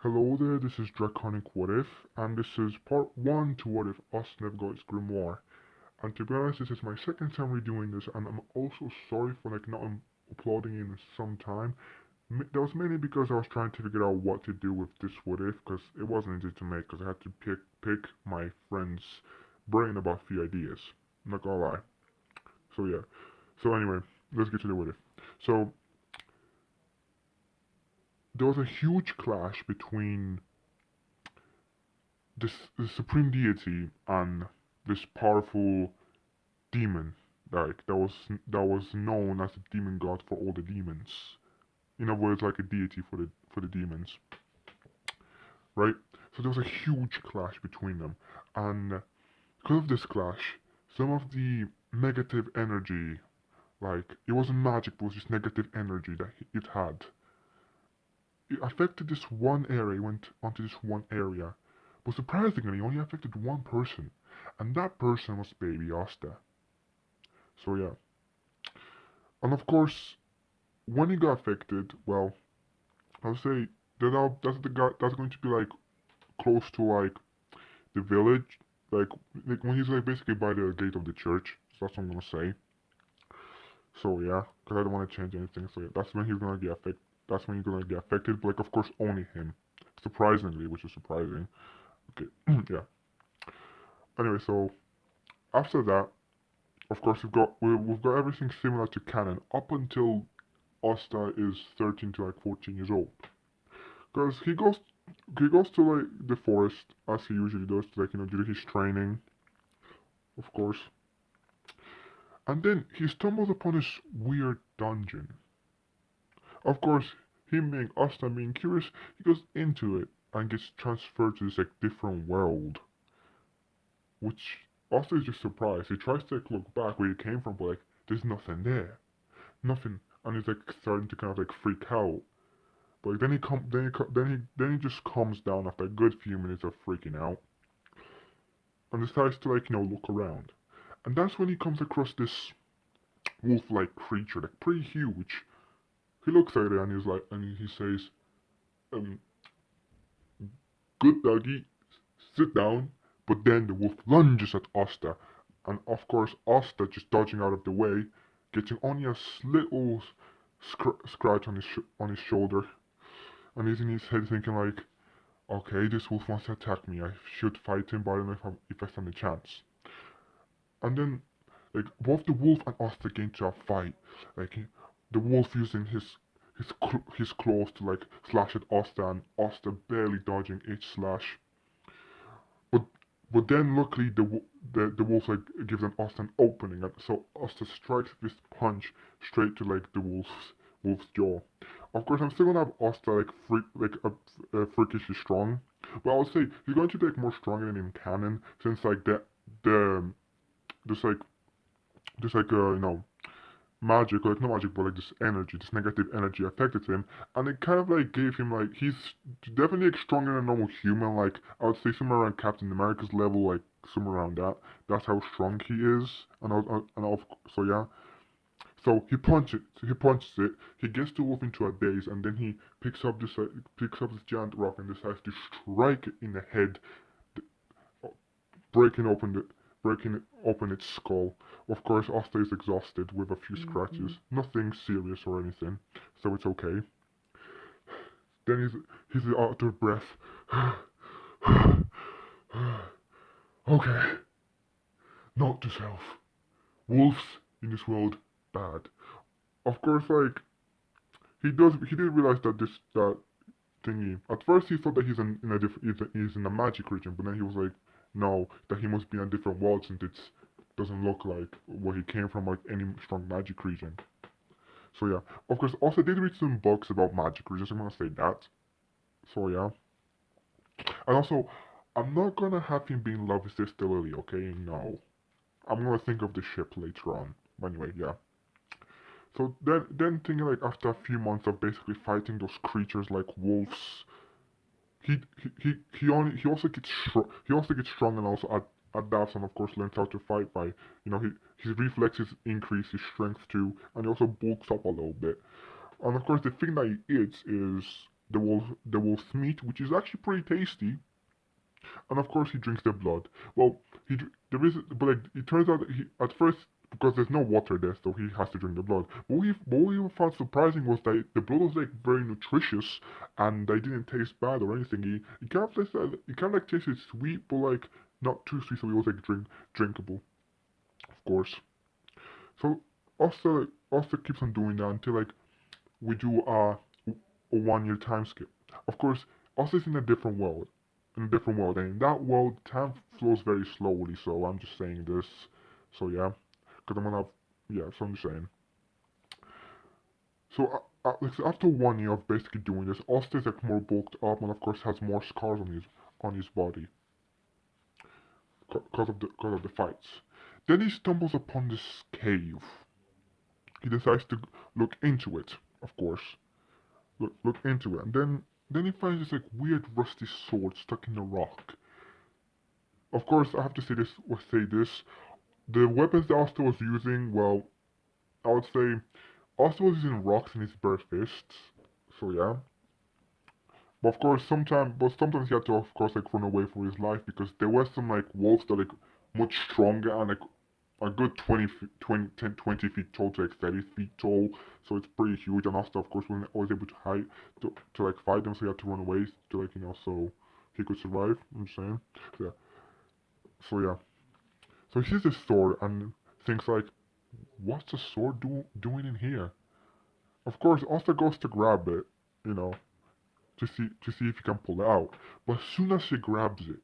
Hello there, this is Draconic What If, and this is part 1 to What If Asta never got its grimoire. And to be honest, this is my second time redoing this, and I'm also sorry for not uploading in some time. That was mainly because I was trying to figure out what to do with this What If, because it wasn't easy to make, because I had to pick my friend's brain about a few ideas. I'm not gonna lie. So yeah. So anyway, let's get to the What If. So, there was a huge clash between this supreme deity and this powerful demon, that was known as the demon god for all the demons. In other words, like a deity for the demons, right? So there was a huge clash between them, and because of this clash, some of the negative energy, like it wasn't magic, but it was just negative energy that it had. It affected this one area, went onto this one area, but surprisingly, it only affected one person, and that person was baby Asta. So yeah, and of course, when he got affected, well, I'll say that's going to be like close to like the village, like when he's like basically by the gate of the church. So that's what I'm gonna say. So yeah, because I don't want to change anything. So yeah, that's when he's gonna get affected. That's when he's gonna get affected. But like, of course, only him. Surprisingly, which is surprising. Okay, yeah. Anyway, so after that, of course, we've got everything similar to canon up until Asta is 13 to like 14 years old. Because he goes to like the forest as he usually does to like do his training, of course. And then he stumbles upon this weird dungeon. Of course, him being Asta being curious, he goes into it and gets transferred to this like different world. Which Asta is just surprised. He tries to like, look back where he came from, but like there's nothing there. Nothing, and he's like starting to kind of like freak out. But like, then he just calms down after a good few minutes of freaking out and decides to like look around. And that's when he comes across this wolf-like creature, like pretty huge. He looks at it and he says, um, "Good doggy, sit down." But then the wolf lunges at Asta, and of course Asta just dodging out of the way, getting only a little scratch on his shoulder, and he's in his head thinking like, "Okay, this wolf wants to attack me. I should fight him, but I don't know if I stand a chance." And then, like, both the wolf and Asta get into a fight. Like, the wolf using his claws to like slash at Asta, and Asta barely dodging each slash. But but then luckily the wolf like gives an Asta an opening, and so Asta strikes this punch straight to like the wolf's jaw. Of course, I'm still gonna have Asta like freakishly strong, but I would say he's going to be like more stronger than in canon since like the there's like magic, like not magic, but like this energy, this negative energy affected him, and it kind of like gave him like he's definitely like stronger than a normal human. Like I would say somewhere around Captain America's level, like somewhere around that. That's how strong he is, so yeah. So he punches it. He gets the wolf into a daze, and then he picks up this giant rock and decides to strike it in the head, breaking open the breaking open its skull. Of course, Asta is exhausted with a few scratches. Nothing serious or anything, so it's okay. Then he's out of breath. Okay, note to self: wolves in this world bad. Of course, like he did realize that thingy. At first, he thought that he's in a magic region, but then he was like, no, that he must be in a different world since it doesn't look like where he came from, like any strong magic region. So yeah, of course, also did read some books about magic regions. I'm gonna say that. So yeah, and also, I'm not gonna have him be in love with Sister Lily. Okay, no, I'm gonna think of the ship later on. But anyway, yeah. So then thinking like after a few months of basically fighting those creatures like wolves, he also gets strong and also adapts and of course learns how to fight by his reflexes increase his strength too, and he also bulks up a little bit. And of course the thing that he eats is the wolf's meat, which is actually pretty tasty, and of course he drinks their blood. Well, there is, but like it turns out that he at first, because there's no water there, so he has to drink the blood. But what we found surprising was that the blood was like very nutritious, and they didn't taste bad or anything. He kind of tastes it kind of like tasted sweet, but like not too sweet, so it was like drinkable, of course. So Oster keeps on doing that until like we do a 1 year time skip. Of course, Oster's in a different world. In a different world, and in that world, time flows very slowly. So I'm just saying this. So yeah, because I'm gonna, yeah. So I'm just saying. So like, so after 1 year of basically doing this, Oster's like more bulked up, and of course has more scars on his body because of the fights. Then he stumbles upon this cave. He decides to look into it, of course. Look into it. And then he finds this like weird rusty sword stuck in a rock. Of course, I have to say this. The weapons that Asta was using, well, I would say Asta was using rocks in his bare fists. So yeah. But sometimes he had to, of course, like run away for his life because there were some like wolves that like much stronger and like a good 20, 20 feet tall to like 30 feet tall, so it's pretty huge. And Asta, of course, wasn't always able to hide to like fight them, so he had to run away to like so he could survive. I'm saying, so, yeah. So yeah, so he sees this sword and thinks like, what's the sword doing in here? Of course, Asta goes to grab it, you know, to see if he can pull it out. But as soon as she grabs it,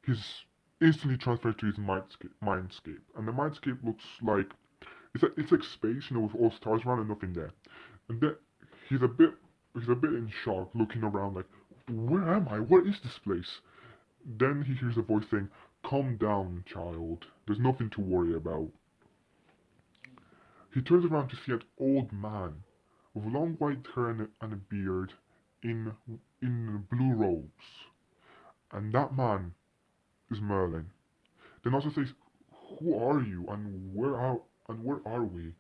he's instantly transferred to his mindscape, and the mindscape looks like it's like space, with all stars around and nothing there. And then he's a bit he's a bit in shock, looking around like, where am I? Where is this place? Then he hears a voice saying, "Calm down, child. There's nothing to worry about." He turns around to see an old man with long white hair and a beard in blue robes, and that man is Merlin. Then also says, "Who are you, and where are we?"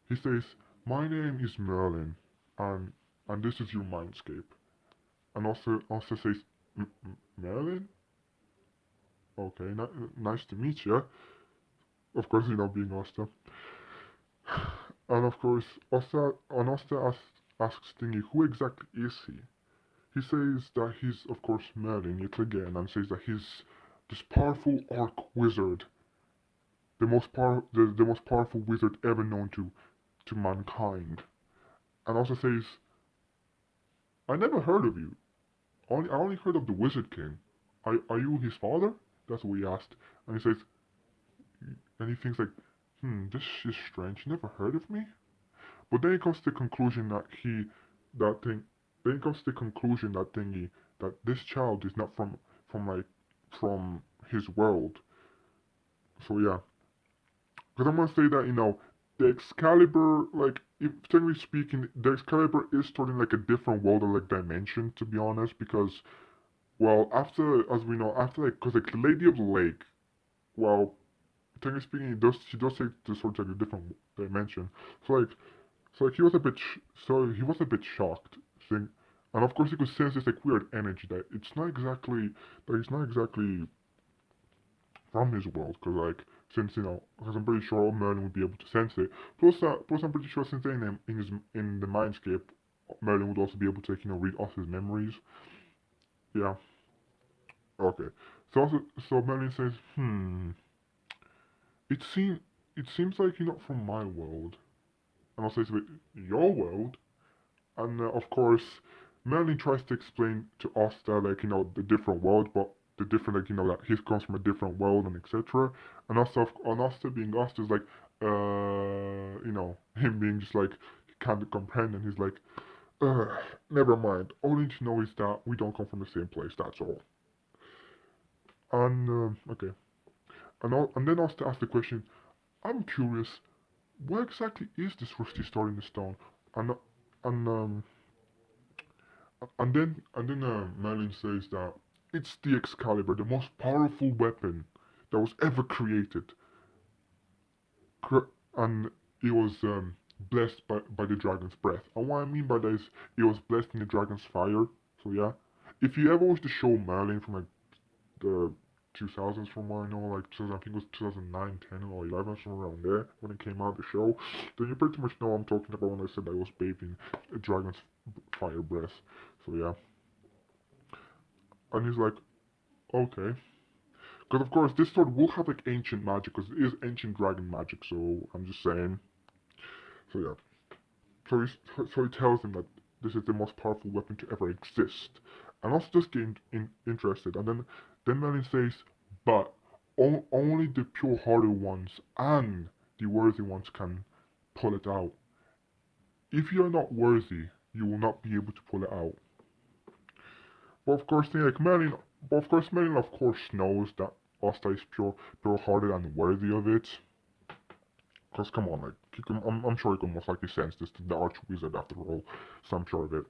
He says, "My name is Merlin, and this is your mindscape." And also says, "Merlin? Okay, nice to meet you." Of course, being Asta. And of course, Asta asks Stingy, "Who exactly is he?" He says that he's, of course, Merlin yet again, and says that he's this powerful orc wizard, the most powerful wizard ever known to mankind. And also says, "I never heard of you. I only heard of the Wizard King. Are you his father?" That's what he asked. And he says, and he thinks like, this is strange. Never heard of me? But then he comes to the conclusion that thing, then he comes to the conclusion that this child is not from his world. So yeah, because I'm gonna say that the Excalibur, like, if technically speaking, the Excalibur is starting like a different world or like dimension, to be honest, because, well, as we know, because like the Lady of the Lake, well, technically speaking, she does take the sword to like a different dimension. So like, he was a bit, he was a bit shocked, seeing, and of course he could sense this like weird energy that it's not exactly from his world, because like, since because I'm pretty sure Merlin would be able to sense it. Plus I'm pretty sure since they're in the mindscape, Merlin would also be able to like, read off his memories. Yeah. Okay. So Merlin says, it seems like you're not from my world. And I'll say, "Wait, your world?" And of course, Merlin tries to explain to Asta like the different world, but the different that he comes from a different world and etc. And Asta being Asta is like, him being just like he can't comprehend, and he's like, never mind. All you need to know is that we don't come from the same place. That's all. And okay, and then Asta asks the question, "I'm curious, what exactly is this rusty star in the stone?" And and Merlin says that it's the Excalibur, the most powerful weapon that was ever created. And it was blessed by the dragon's breath. And what I mean by that is it was blessed in the dragon's fire. So yeah, if you ever watched the show Merlin from like the 2000s, from what I know, like 2000, I think it was 2009, 10, or 11, somewhere around there when it came out the show, then you pretty much know what I'm talking about when I said that it was bathed in a dragon's fire breath. So yeah, and he's like, okay. Because of course this sword will have like ancient magic, because it is ancient dragon magic. So I'm just saying. So yeah. So he tells him that this is the most powerful weapon to ever exist, and also just getting interested. And then Merlin says, but only the pure-hearted ones and the worthy ones can pull it out. If you are not worthy, you will not be able to pull it out. But of course, like Merlin, of course knows that Asta is pure-hearted and worthy of it. Cause come on, like I'm sure you can most likely sense this. The Archwizard after all, so I'm sure of it.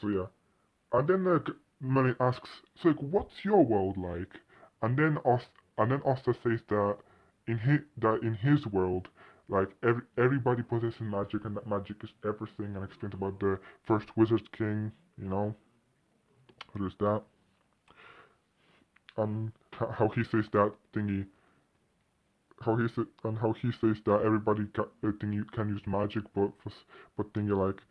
So yeah, and then like Merlin asks, so like, what's your world like? And then Asta says that in his world, like everybody possesses magic, and that magic is everything, and explains about the first Wizard King, you know, who's that, and how he says that thingy, how he says that everybody can use magic, but thingy like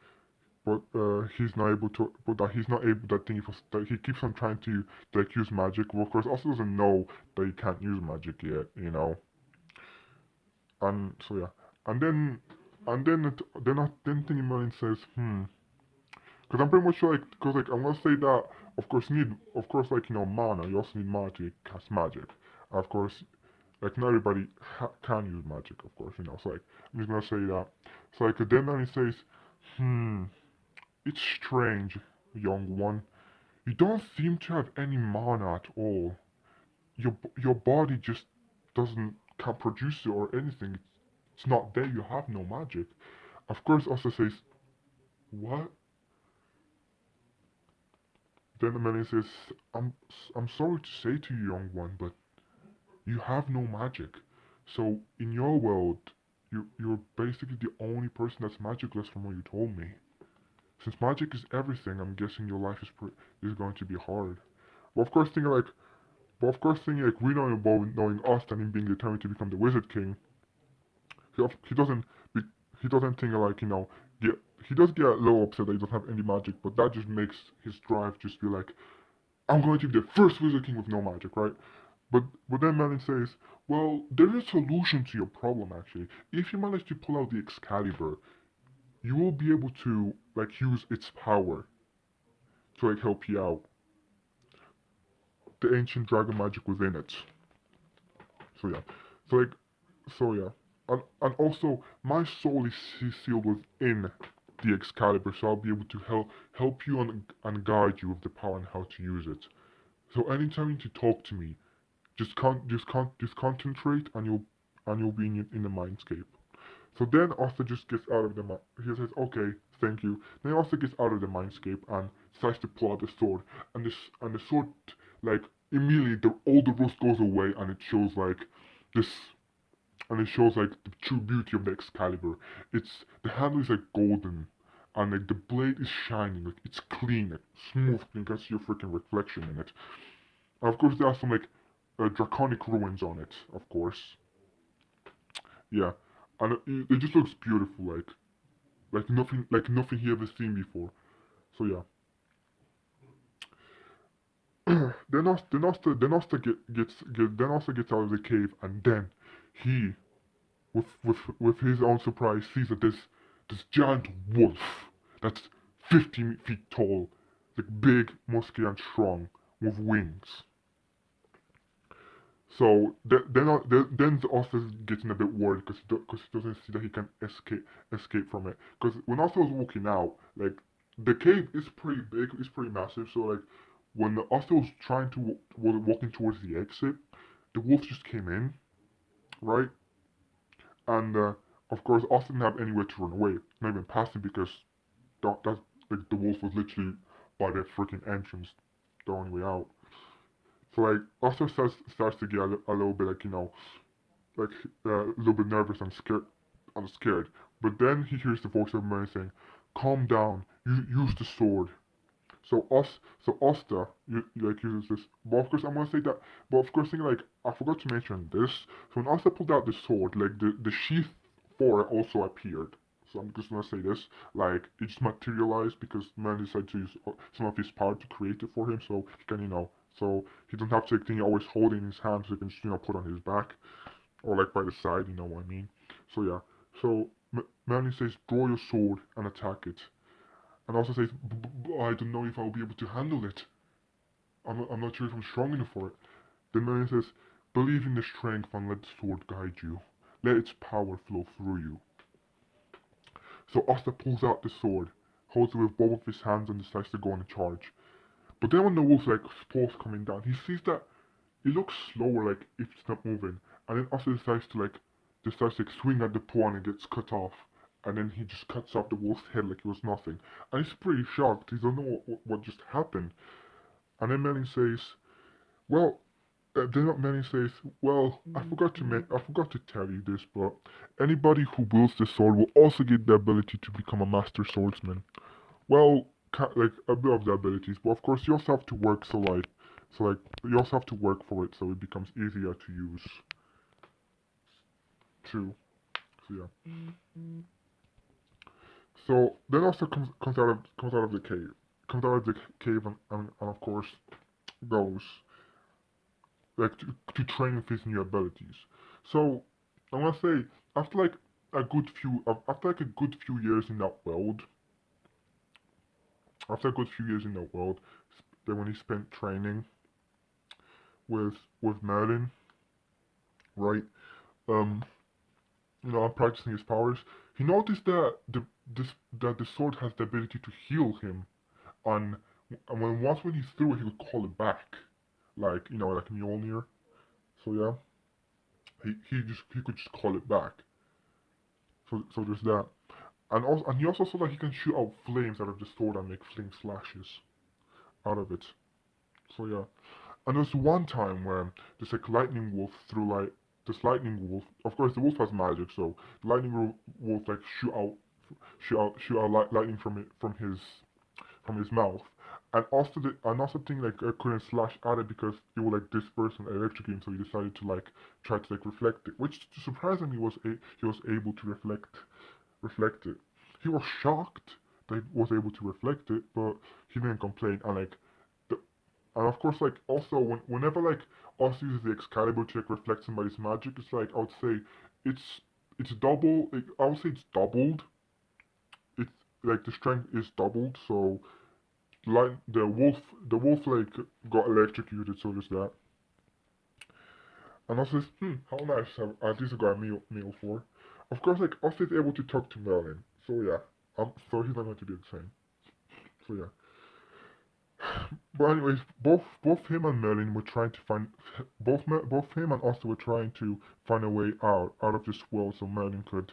he's not able to, but that he's not able, that thing, that he keeps on trying to like use magic. Well, of course, also doesn't know that he can't use magic yet, you know. And so yeah, and then then Thingy Merlin says, because I'm pretty much sure, like, because like I'm gonna say that, of course, you need, of course, like, you know, mana. You also need mana to cast magic. And of course, like not everybody can use magic, of course, you know. So like I'm just gonna say that. So like then Merlin says, hmm. It's strange, young one. You don't seem to have any mana at all. Your body just can't produce it or anything. It's not there. You have no magic. Of course, Asta says, "What?" Then the man says, "I'm sorry to say to you, young one, but you have no magic. So in your world, you're basically the only person that's magicless from what you told me. Since magic is everything, I'm guessing your life is going to be hard." But of course, thinking like But of course, thing like we don't involve knowing us and him being determined to become the Wizard King. He doesn't be, he doesn't think like get he does get a little upset that he doesn't have any magic, but that just makes his drive just be like, I'm going to be the first Wizard King with no magic, right? But then Merlin says, well, there is a solution to your problem actually. If you manage to pull out the Excalibur, you will be able to like use its power to like help you out. The ancient dragon magic within it. So yeah. So like So yeah, and also my soul is sealed within the Excalibur, so I'll be able to help you and guide you with the power and how to use it. So anytime you need to talk to me, just concentrate, and you'll be in the mindscape. So then Arthur just gets out of the he says okay, thank you. Then Arthur gets out of the mindscape and decides to pull out the sword, and the sword like immediately all the rust goes away, and it shows like this and it shows like the true beauty of the Excalibur. It's the handle is like golden, and like the blade is shining, like it's clean, like smooth. You can see your freaking reflection in it. And of course, there are some like draconic ruins on it. Of course, yeah, and it just looks beautiful, like nothing he ever seen before. So yeah. Then Asta gets out of the cave, and then he with his own surprise, sees that this giant wolf that's 50 feet tall, like big, muscular, and strong, with wings. So then the author is getting a bit worried because he doesn't see that he can escape from it. Because when Arthur was walking out, like the cave is pretty big, it's pretty massive. So like when the Arthur was trying to was walking towards the exit, the wolf just came in, right? And of course, Austin didn't have anywhere to run away, not even past him because that like the wolf was literally by that freaking entrance, the only way out. So like Austin starts to get a little bit like like a little bit nervous and scared. But then he hears the voice of Merlin saying, "Calm down. Use the sword." So Asta, like uses this. But of course, I'm gonna say that. But of course, thing like I forgot to mention this. So when Asta pulled out the sword, like the sheath for it also appeared. So I'm just gonna say this, like it just materialized because man decided to use some of his power to create it for him, so he can, so he doesn't have to think always hold it in his hand, so he can just, put on his back or like by the side, you know what I mean? So yeah. So Merlin says, "Draw your sword and attack it," and also says, "I don't know if I'll be able to handle it. I'm not sure if I'm strong enough for it." Then Merlin says, "Believe in the strength and let the sword guide you. Let its power flow through you." So Asta pulls out the sword, holds it with both of his hands, and decides to go on a charge. But then when the wolf's like paws coming down, he sees that it looks slower, like if it's not moving. And then Asta decides to like swing at the paw and it gets cut off. And then he just cuts off the wolf's head like it was nothing. And he's pretty shocked. He doesn't know what just happened. And then Merlin says, "Well, then Manny says, well, I forgot to tell you this, but anybody who wields the sword will also get the ability to become a master swordsman. Well, like a bit of the abilities, but of course you also have to work. So like you also have to work for it, so it becomes easier to use too. So yeah. So then also comes out of the cave, and of course goes like to train with his new abilities. So I want to say after like a good few years in that world, then when he spent training with Merlin, right? Um, and practicing his powers, he noticed that the sword has the ability to heal him, and when he threw it, he could call it back, like like Mjolnir. So yeah, he could just call it back. So there's that. And he also saw that he can shoot out flames out of the sword and make flame slashes out of it. So yeah. And there's one time where this like lightning wolf threw like this lightning wolf. Of course, the wolf has magic, so the wolf like shoot out lightning from his mouth. And also think like couldn't slash at it because it would like disperse and electrocute him. So he decided to like try to like reflect it, which surprisingly he was able to reflect it. He was shocked that he was able to reflect it, but he didn't complain. The, and of course, like also whenever like us uses the Excalibur to like reflect somebody's magic, it's like I would say it's it's double. I would say it's doubled. It's like the strength is doubled. So like the wolf like got electrocuted. So there's that. And also, how nice. At least I got a meal for. Of course, like Austin is able to talk to Merlin. So yeah, so he's not going to be the same. So yeah. But anyways, both him and Merlin were trying to find both him and Asta were trying to find a way out of this world so Merlin could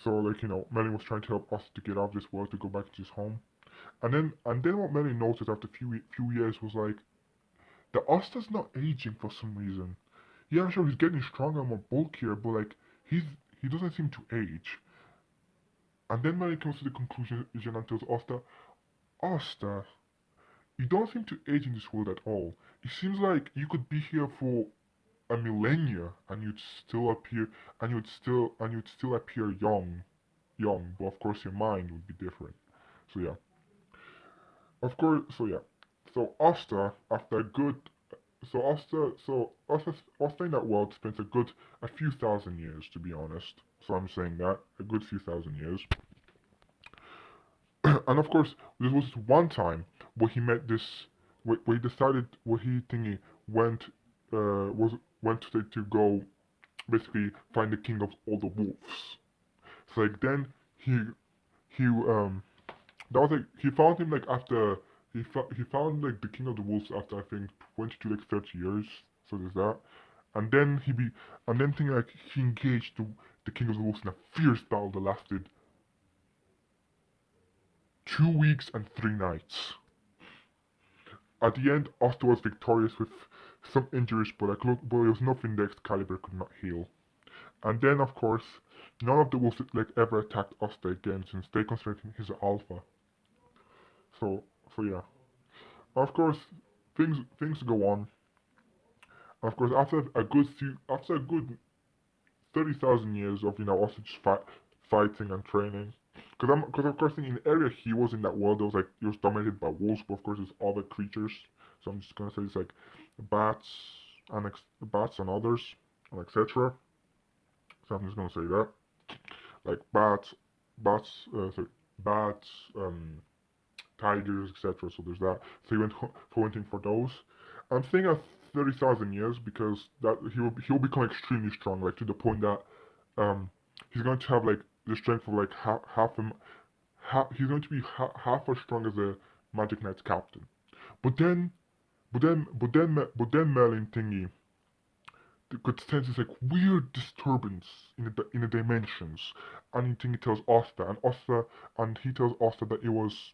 so like Merlin was trying to help Asta to get out of this world to go back to his home. And then what Merlin noticed after few years was like the Asta's not aging for some reason. Yeah, sure he's getting stronger and more bulkier, but like he's he doesn't seem to age. And then Merlin comes to the conclusion and tells Asta, you don't seem to age in this world at all. It seems like you could be here for a millennia and you'd still appear young, but of course your mind would be different. So yeah. Of course so yeah. So Asta after a good so Asta in that world spent a few thousand years to be honest. So I'm saying that a good few thousand years. And of course, there was one time where he met this, where he decided, where he thingy went, was went to go basically find the king of all the wolves. So like then he that was like he found him like after he found like the king of the wolves after I think 20 to like 30 years. So there's that. And then thing like he engaged the king of the wolves in a fierce battle that lasted 2 weeks and 3 nights. At the end, Asta was victorious with some injuries, but it was nothing the Excalibur could not heal. And then of course, none of the wolves like ever attacked Asta again since they considered him his alpha. So so yeah. Of course, things go on. Of course, after a good 30,000 years of also just fighting and training, because of course in the area he was in that world, there was like it was dominated by wolves, but of course there's other creatures. So I'm just gonna say it's like bats bats and others and etc. So I'm just gonna say that like sorry, bats, tigers, etc. So there's that. So he went hunting for those. I'm saying at 30,000 years because that he'll become extremely strong, like to the point that um he's going to have like the strength of like he's going to be half as strong as a Magic Knight's captain. But then Merlin thingy could sense this like weird disturbance in the dimensions, and he tells Asta, and he tells Asta that it was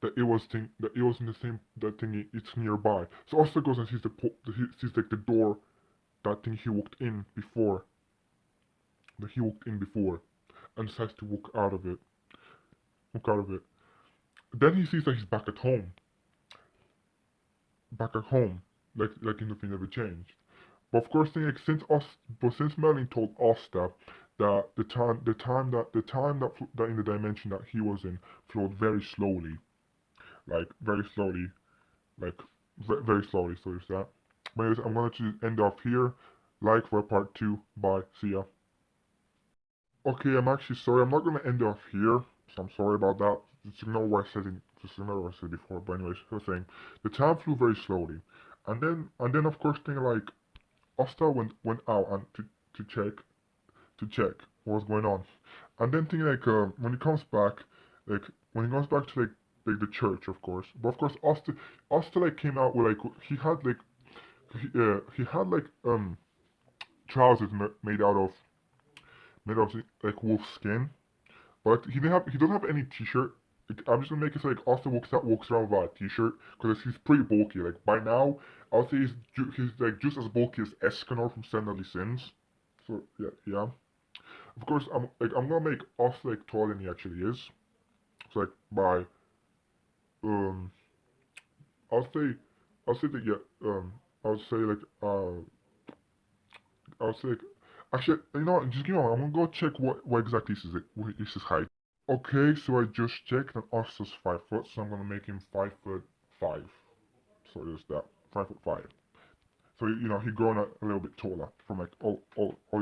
in the same that thing it's nearby. So Asta goes and sees he sees like the door that thing he walked in before, and decides to walk out of it. Then he sees that he's back at home, like nothing ever changed. But of course, thing like since Merlin told Asta that the time that in the dimension that he was in flowed very slowly, like very slowly, like very slowly. So there's that. But anyways, I'm going to end off here. Like for part two. Bye. See ya. Okay, I'm actually sorry. I'm not going to end off here. So I'm sorry about that. Just ignore what I said just ignore what I said before. But anyways, I was saying the time flew very slowly, and then of course thing like Asta went out and to check what was going on, and then thing like like when he comes back to like the church, of course. But of course, Asta like came out with like he had like trousers made out of like wolf skin, but he doesn't have any t-shirt. Like, I'm just gonna make it so like Asta walks around without a t-shirt because he's pretty bulky. Like by now, I'll say he's like just as bulky as Escanor from Seven Deadly Sins. So yeah. Of course, I'm gonna make Asta like taller than he actually is. So like by um I'll say I'll say that yeah I'll say like I'll say like actually you know what, just give me a moment. I'm gonna go check what exactly what is his height. Okay, so I just checked and Asta's 5 foot, so I'm gonna make him 5'5". So there's that 5'5". So he grown a little bit taller from like all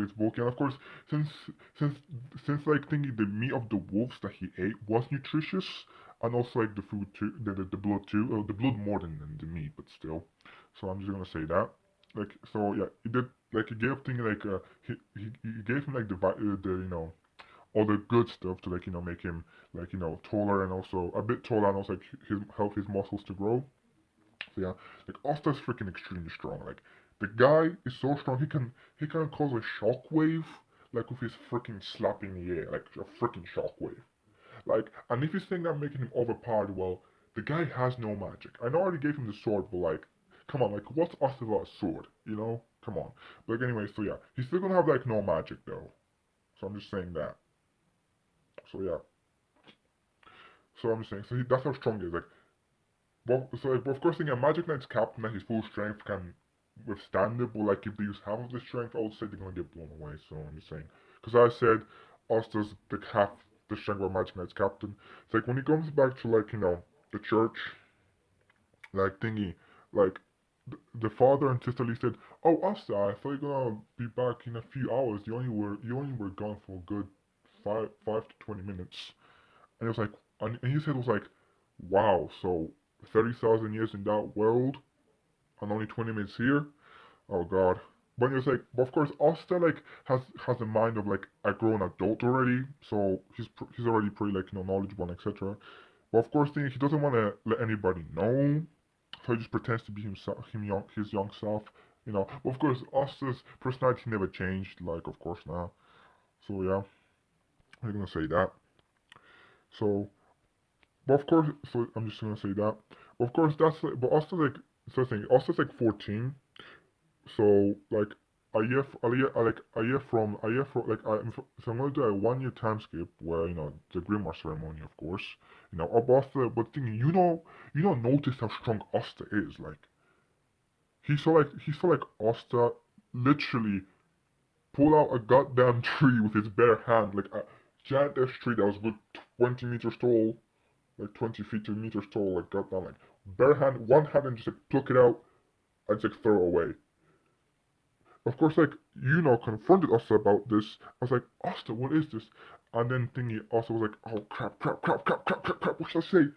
his bulk, and of course since since like thinking the meat of the wolves that he ate was nutritious, and also like the food too, the blood too, the blood more than the meat, but still. So I'm just gonna say that. Like so yeah, he did like he gave thing like he gave him like the all the good stuff to like make him like taller and also a bit taller and also like help his muscles to grow. So yeah, like Asta's freaking extremely strong. Like the guy is so strong he can cause a shockwave like with his freaking slap in the air, like a freaking shockwave. Like and if you think I'm making him overpowered, well, the guy has no magic. I know I already gave him the sword, but like, come on, like what's Asta without a sword? Come on. But like anyway, so yeah, he's still gonna have like no magic though. So I'm just saying that. So yeah. So I'm just saying, that's how strong he is. Like, but of course, thinking a Magic Knight's captain at his full strength can withstand it, but like if they use half of the strength, I would say they're gonna get blown away. So I'm just saying, because I said Osta's the half the strength of Magic Knight's captain. It's like when he comes back to like the church, like thingy, like the father and sister Lee said, "Oh, Asta, I thought you're gonna be back in a few hours. You only were gone for a good five to 20 minutes." And it was like, and he said it was like, wow, so 30,000 years in that world and only 20 minutes here? Oh god. But it's like, but of course, Asta like has a mind of like a grown adult already, so he's already pretty like knowledgeable and etc. But of course, he doesn't want to let anybody know, so he just pretends to be himself, his young self. But of course, Asta's personality never changed, like of course now. So yeah, I'm gonna say that. So but of course, so I'm just gonna say that. But of course, but also like, so thing, also like 14. So like, a year from like so I'm gonna do a 1 year time skip where the grimoire ceremony, of course. Asta, but thing you don't notice how strong Asta is. Like he saw like Asta literally pull out a goddamn tree with his bare hand, like a giant ass tree that was good 20 meters tall, like 20 feet to meters tall, like goddamn, like bare hand, one hand, and just like pluck it out and just like throw away. Of course, like confronted Asta about this. I was like, Asta, what is this? And then thingy also was like, oh crap, crap, crap, crap, crap, crap, crap. What should I say?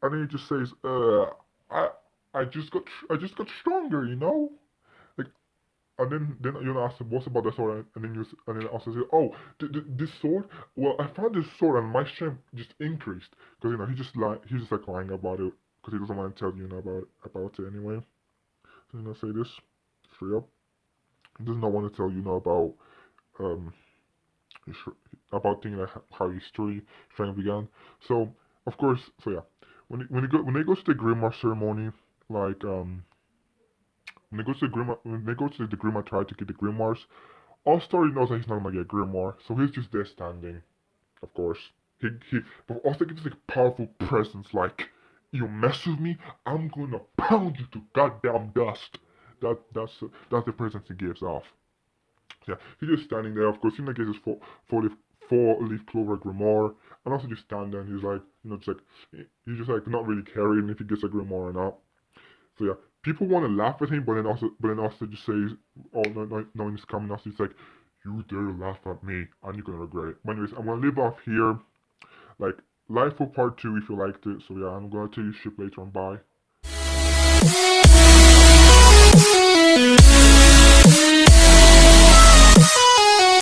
And then he just says, I, I just got stronger, Like, and then ask him what's about the sword, and then also say, oh, this sword. Well, I found this sword, and my strength just increased because he's just like lying about it because he doesn't want to tell you about it anyway. So say this straight up. He does not want to tell about um his, about things like how his story strength began. So of course, so yeah, when they go to the grimoire ceremony, like when they go to the grimoire try to get the grimoires, all story knows that he's not gonna get grimoire, so he's just there standing. Of course, he but also gives like powerful presence, like you mess with me, I'm gonna pound you to goddamn dust. That's the presence he gives off. Yeah, he's just standing there. Of course, he gets his four leaf clover grimoire, and also just stand there. And he's like, just like he's just like not really caring if he gets a grimoire or not. So yeah, people want to laugh at him, but then also just says, "Oh no, no, no one's coming." Also, he's like, "You dare laugh at me, and you're gonna regret it." But anyways, I'm gonna leave off here. Like, live for part two if you liked it. So yeah, I'm gonna tell you ship later on. Bye.